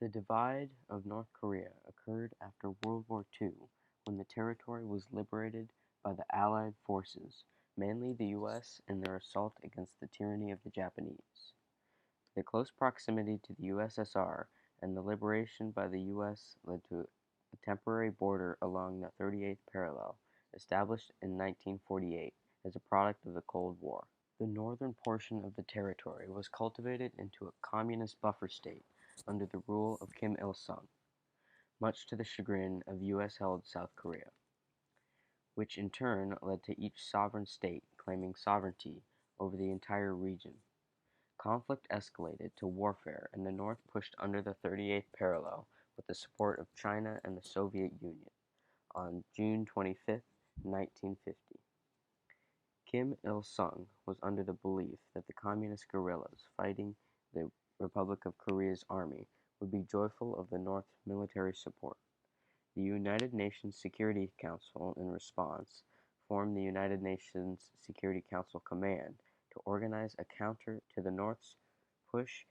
The divide of North Korea occurred after World War II when the territory was liberated by the Allied forces, mainly the US, in their assault against the tyranny of the Japanese. The close proximity to the USSR and the liberation by the US led to a temporary border along the 38th parallel, established in 1948 as a product of the Cold War. The northern portion of the territory was cultivated into a communist buffer state under the rule of Kim Il-sung, much to the chagrin of US-held South Korea, which in turn led to each sovereign state claiming sovereignty over the entire region. Conflict escalated to warfare and the North pushed under the 38th parallel with the support of China and the Soviet Union on June 25, 1950. Kim Il-sung was under the belief that the communist guerrillas fighting the Republic of Korea's army would be joyful of the North's military support. The United Nations Security Council, in response, formed the United Nations Security Council Command to organize a counter to the North's push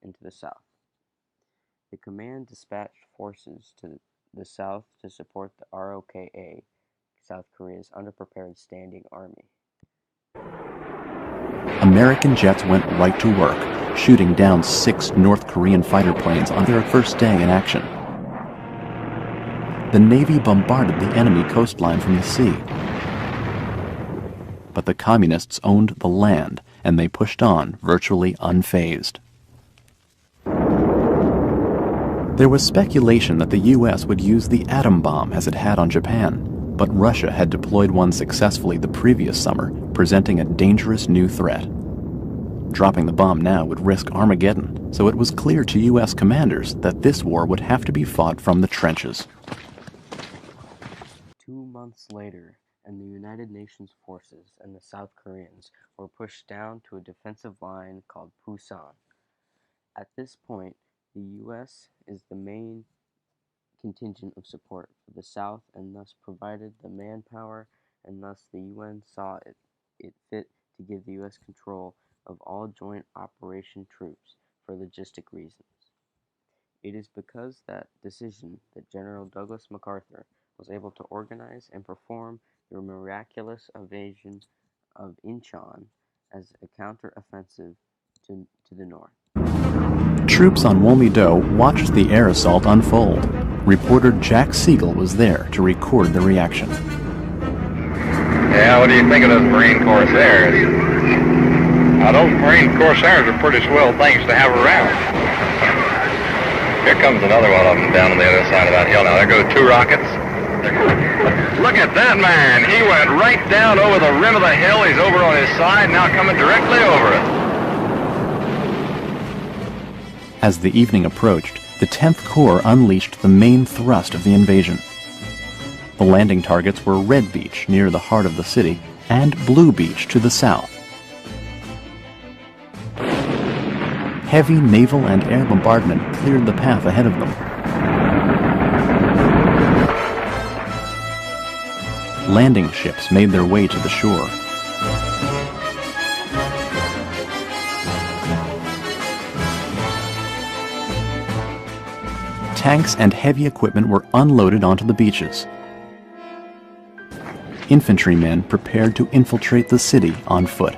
into the South. The command dispatched forces to the South to support the ROKA, South Korea's underprepared standing army. American jets went right to work, shooting down 6 North Korean fighter planes on their first day in action. The Navy bombarded the enemy coastline from the sea. But the Communists owned the land, and they pushed on, virtually unfazed. There was speculation that the U.S. would use the atom bomb as it had on Japan, but Russia had deployed one successfully the previous summer, presenting a dangerous new threat. Dropping the bomb now would risk Armageddon, so it was clear to U.S. commanders that this war would have to be fought from the trenches. 2 months later, and the United Nations forces and the South Koreans were pushed down to a defensive line called Pusan. At this point, the U.S. is the main contingent of support for the South and thus provided the manpower, and thus the UN saw it fit to give the U.S. control of all joint operation troops for logistic reasons. It is because that decision that General Douglas MacArthur was able to organize and perform the miraculous invasion of Incheon as a counter-offensive to the north. Troops on Won-mi-do watched the air assault unfold. Reporter Jack Siegel was there to record the reaction. Yeah, what do you think of those Marine Corsairs? Now, those Marine Corsairs are pretty swell things to have around. Here comes another one of them down on the other side of that hill. Now, there go 2 rockets. Look at that man. He went right down over the rim of the hill. He's over on his side, now coming directly over it. As the evening approached, the 10th Corps unleashed the main thrust of the invasion. The landing targets were Red Beach, near the heart of the city, and Blue Beach to the south. Heavy naval and air bombardment cleared the path ahead of them. Landing ships made their way to the shore. Tanks and heavy equipment were unloaded onto the beaches. Infantrymen prepared to infiltrate the city on foot.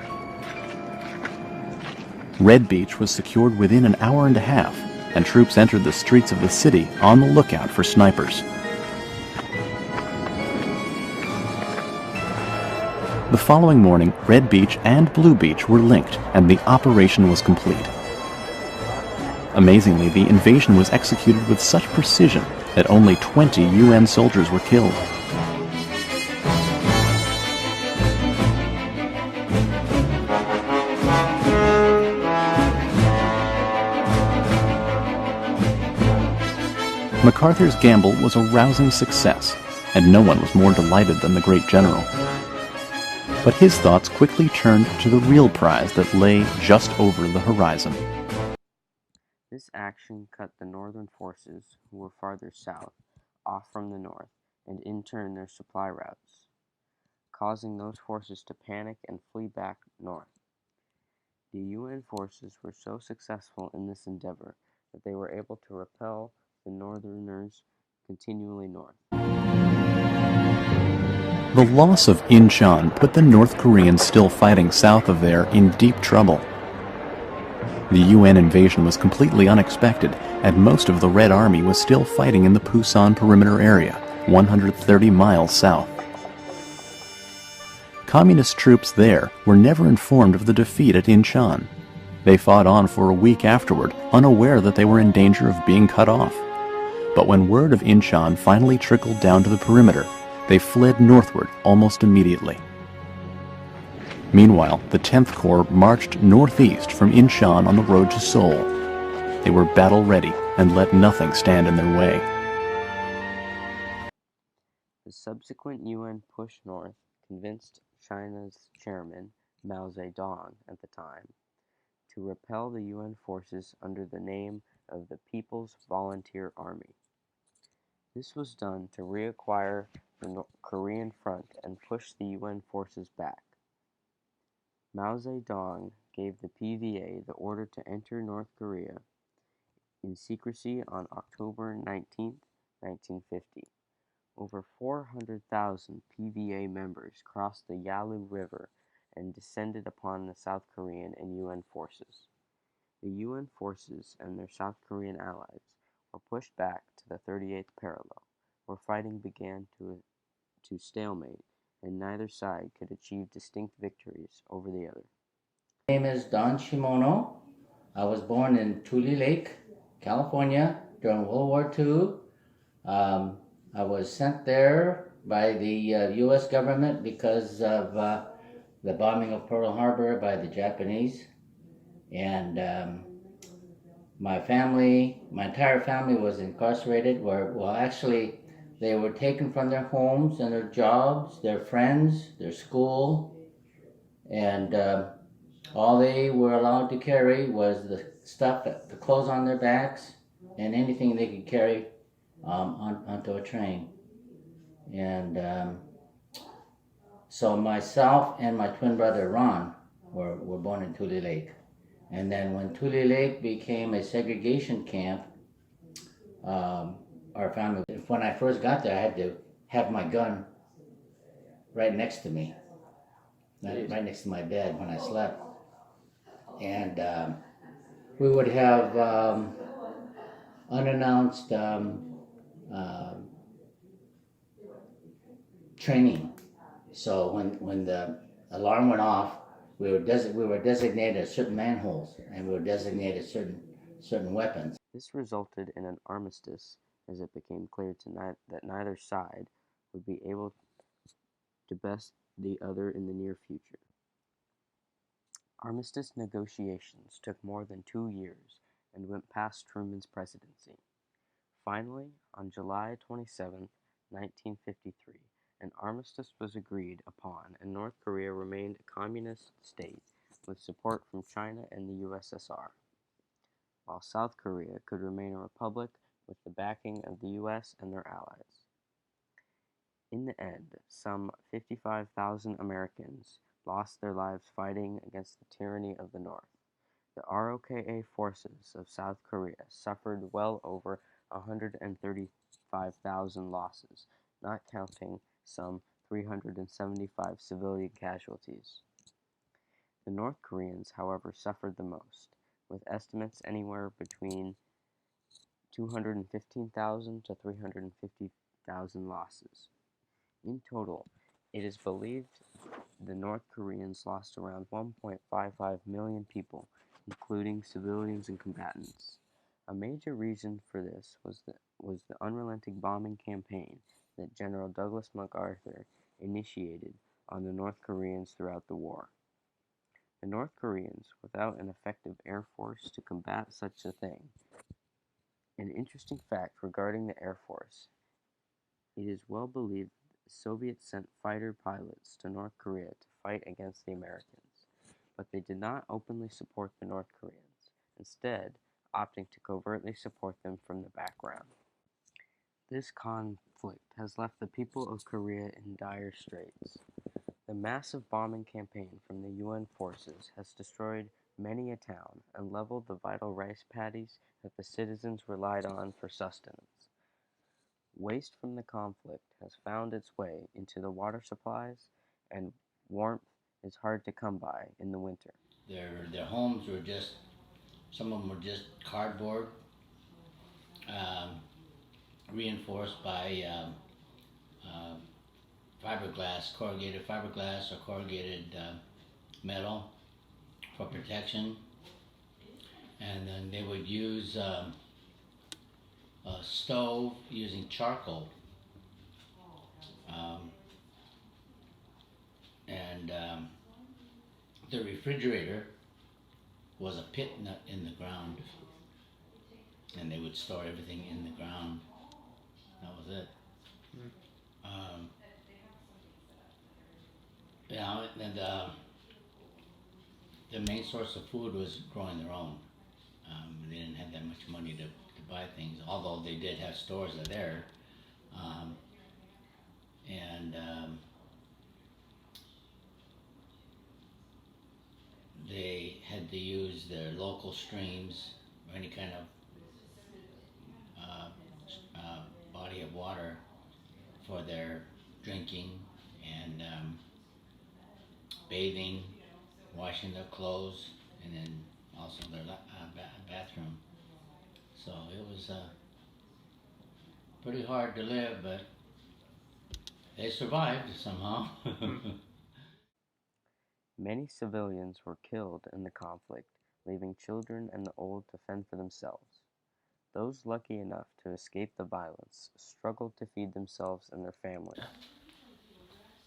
Red Beach was secured within an hour and a half, and troops entered the streets of the city on the lookout for snipers. The following morning, Red Beach and Blue Beach were linked, and the operation was complete. Amazingly, the invasion was executed with such precision that only 20 UN soldiers were killed. MacArthur's gamble was a rousing success, and no one was more delighted than the great general. But his thoughts quickly turned to the real prize that lay just over the horizon. This action cut the northern forces, who were farther south, off from the north, and in turn their supply routes, causing those forces to panic and flee back north. The UN forces were so successful in this endeavor that they were able to repel the Northerners continually north. The loss of Incheon put the North Koreans still fighting south of there in deep trouble. The UN invasion was completely unexpected, and most of the Red Army was still fighting in the Pusan perimeter area, 130 miles south. Communist troops there were never informed of the defeat at Incheon. They fought on for a week afterward, unaware that they were in danger of being cut off. But when word of Incheon finally trickled down to the perimeter, they fled northward almost immediately. Meanwhile, the 10th Corps marched northeast from Incheon on the road to Seoul. They were battle-ready and let nothing stand in their way. The subsequent UN push north convinced China's chairman, Mao Zedong at the time, to repel the UN forces under the name of the People's Volunteer Army. This was done to reacquire the Korean front and push the UN forces back. Mao Zedong gave the PVA the order to enter North Korea in secrecy on October 19, 1950. Over 400,000 PVA members crossed the Yalu River and descended upon the South Korean and UN forces. The UN forces and their South Korean allies were pushed back to the 38th parallel, where fighting began to stalemate, and neither side could achieve distinct victories over the other. My name is Don Shimono. I was born in Tule Lake, California during World War II. I was sent there by the U.S. government because of the bombing of Pearl Harbor by the Japanese. And my entire family was incarcerated. Actually, they were taken from their homes and their jobs, their friends, their school, and all they were allowed to carry was the clothes on their backs, and anything they could carry onto a train. And so myself and my twin brother Ron were born in Tule Lake. And then when Tule Lake became a segregation camp, our family, when I first got there, I had to have my gun right next to me, right next to my bed when I slept. And we would have unannounced training. So when the alarm went off, we were designated certain manholes, and we were designated certain weapons. This resulted in an armistice, as it became clear that neither side would be able to best the other in the near future. Armistice negotiations took more than 2 years and went past Truman's presidency. Finally, on July 27, 1953, an armistice was agreed upon and North Korea remained a communist state with support from China and the USSR, while South Korea could remain a republic with the backing of the US and their allies. In the end, some 55,000 Americans lost their lives fighting against the tyranny of the North. The ROKA forces of South Korea suffered well over 135,000 losses, not counting some 375 civilian casualties. The North Koreans, however, suffered the most, with estimates anywhere between 215,000 to 350,000 losses. In total, it is believed the North Koreans lost around 1.55 million people, including civilians and combatants. A major reason for this was the unrelenting bombing campaign that General Douglas MacArthur initiated on the North Koreans throughout the war. The North Koreans, without an effective air force to combat such a thing. An interesting fact regarding the Air Force: it is well believed the Soviets sent fighter pilots to North Korea to fight against the Americans, but they did not openly support the North Koreans, instead opting to covertly support them from the background. This conflict has left the people of Korea in dire straits. The massive bombing campaign from the UN forces has destroyed many a town and leveled the vital rice paddies that the citizens relied on for sustenance. Waste from the conflict has found its way into the water supplies, and warmth is hard to come by in the winter. Their homes were just, some of them were just cardboard, um, reinforced by uh, fiberglass, corrugated fiberglass or corrugated metal for protection. And then they would use a stove using charcoal. Um, and the refrigerator was a pit in the ground, and they would store everything in the ground. That was it. Um, and the main source of food was growing their own. They didn't have that much money to buy things, although they did have stores there. Um, and they had to use their local streams or any kind of uh, body of water for their drinking and bathing, washing their clothes, and then also their bathroom. So it was pretty hard to live, but they survived somehow. Many civilians were killed in the conflict, leaving children and the old to fend for themselves. Those lucky enough to escape the violence struggled to feed themselves and their families.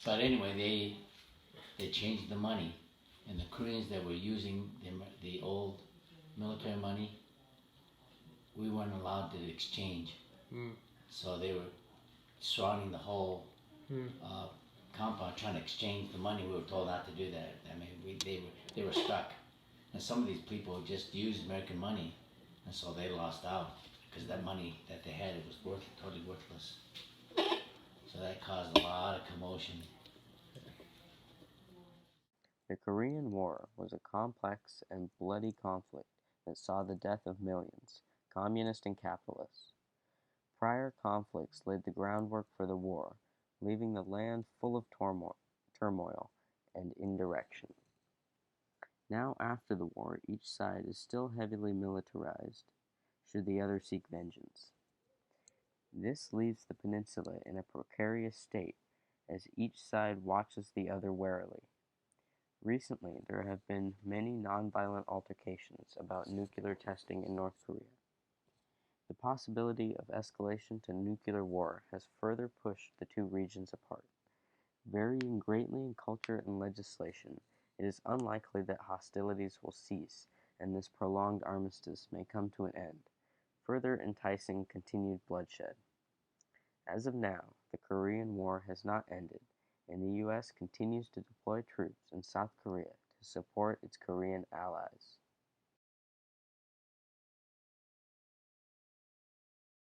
But anyway, they changed the money, and the Koreans that were using the old military money, we weren't allowed to exchange. So they were surrounding the whole compound trying to exchange the money. We were told not to do that. I mean, they were stuck. And some of these people just used American money, and so they lost out because that money that they had, it was totally worthless. So that caused a lot of commotion. The Korean War was a complex and bloody conflict that saw the death of millions, communists and capitalists. Prior conflicts laid the groundwork for the war, leaving the land full of turmoil and indirection. Now after the war, each side is still heavily militarized, should the other seek vengeance. This leaves the peninsula in a precarious state, as each side watches the other warily. Recently, there have been many nonviolent altercations about nuclear testing in North Korea. The possibility of escalation to nuclear war has further pushed the two regions apart. Varying greatly in culture and legislation, it is unlikely that hostilities will cease and this prolonged armistice may come to an end, further enticing continued bloodshed. As of now, the Korean War has not ended, and the U.S. continues to deploy troops in South Korea to support its Korean allies.